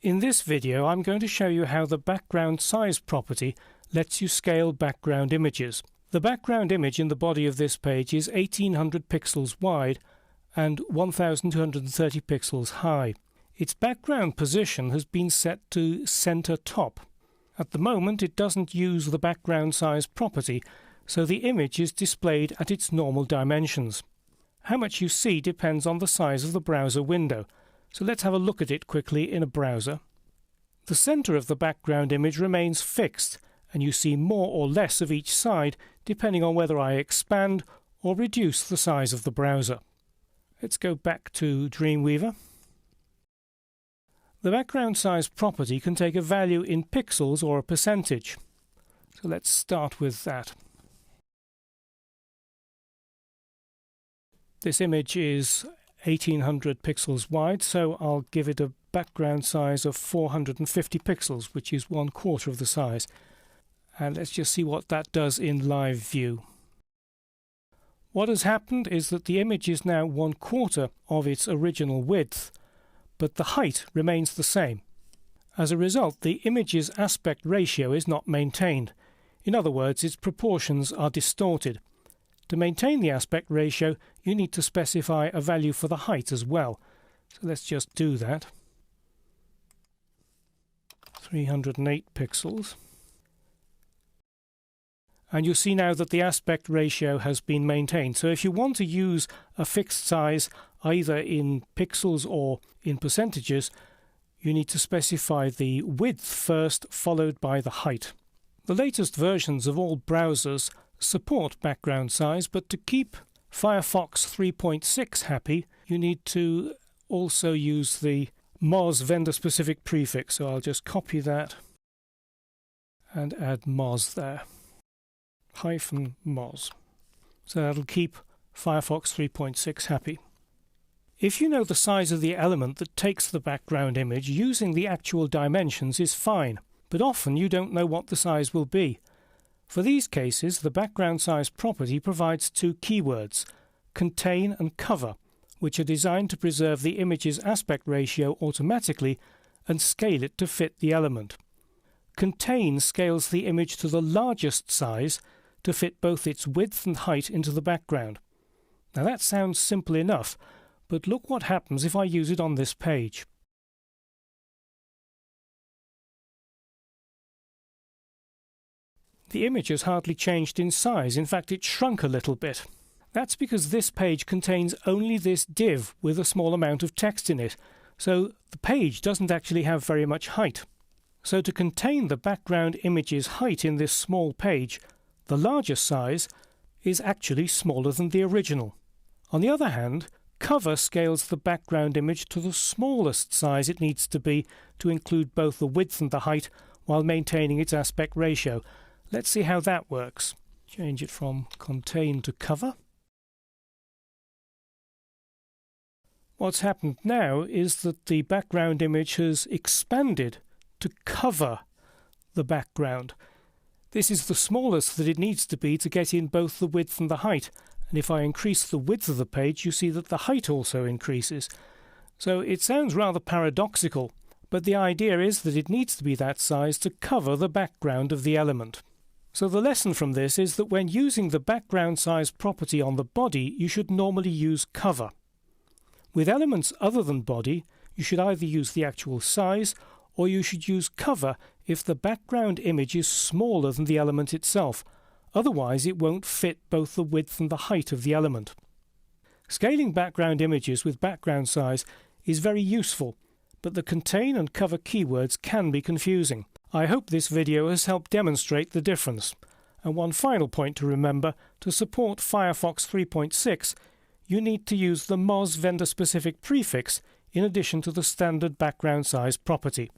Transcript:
In this video I'm going to show you how the background size property lets you scale background images. The background image in the body of this page is 1800 pixels wide and 1230 pixels high. Its background position has been set to center top. At the moment it doesn't use the background size property, so the image is displayed at its normal dimensions. How much you see depends on the size of the browser window. So let's have a look at it quickly in a browser. The center of the background image remains fixed, and you see more or less of each side depending on whether I expand or reduce the size of the browser. Let's go back to Dreamweaver. The background size property can take a value in pixels or a percentage. So let's start with that. This image is 1800 pixels wide, so I'll give it a background size of 450 pixels, which is 1/4 of the size. And let's just see what that does in live view. What has happened is that the image is now 1/4 of its original width, but the height remains the same. As a result, the image's aspect ratio is not maintained. In other words, its proportions are distorted. To maintain the aspect ratio, you need to specify a value for the height as well. So let's just do that. 308 pixels. And you see now that the aspect ratio has been maintained. So if you want to use a fixed size either in pixels or in percentages, you need to specify the width first, followed by the height. The latest versions of all browsers support background size, but to keep Firefox 3.6 happy, you need to also use the Moz vendor-specific prefix. So I'll just copy that and add Moz there. -Moz. So that'll keep Firefox 3.6 happy. If you know the size of the element that takes the background image, using the actual dimensions is fine, but often you don't know what the size will be. For these cases, the background size property provides two keywords, contain and cover, which are designed to preserve the image's aspect ratio automatically and scale it to fit the element. Contain scales the image to the largest size to fit both its width and height into the background. Now that sounds simple enough, but look what happens if I use it on this page. The image has hardly changed in size. In fact, it shrunk a little bit. That's because this page contains only this div with a small amount of text in it, so the page doesn't actually have very much height. So to contain the background image's height in this small page, the largest size is actually smaller than the original. On the other hand, cover scales the background image to the smallest size it needs to be to include both the width and the height while maintaining its aspect ratio. Let's see how that works. Change it from contain to cover. What's happened now is that the background image has expanded to cover the background. This is the smallest that it needs to be to get in both the width and the height. And if I increase the width of the page, you see that the height also increases. So it sounds rather paradoxical, but the idea is that it needs to be that size to cover the background of the element. So the lesson from this is that when using the background size property on the body, you should normally use cover. With elements other than body, you should either use the actual size or you should use cover if the background image is smaller than the element itself. Otherwise, it won't fit both the width and the height of the element. Scaling background images with background size is very useful, but the contain and cover keywords can be confusing. I hope this video has helped demonstrate the difference. And one final point to remember, to support Firefox 3.6, you need to use the Moz vendor-specific prefix in addition to the standard background size property.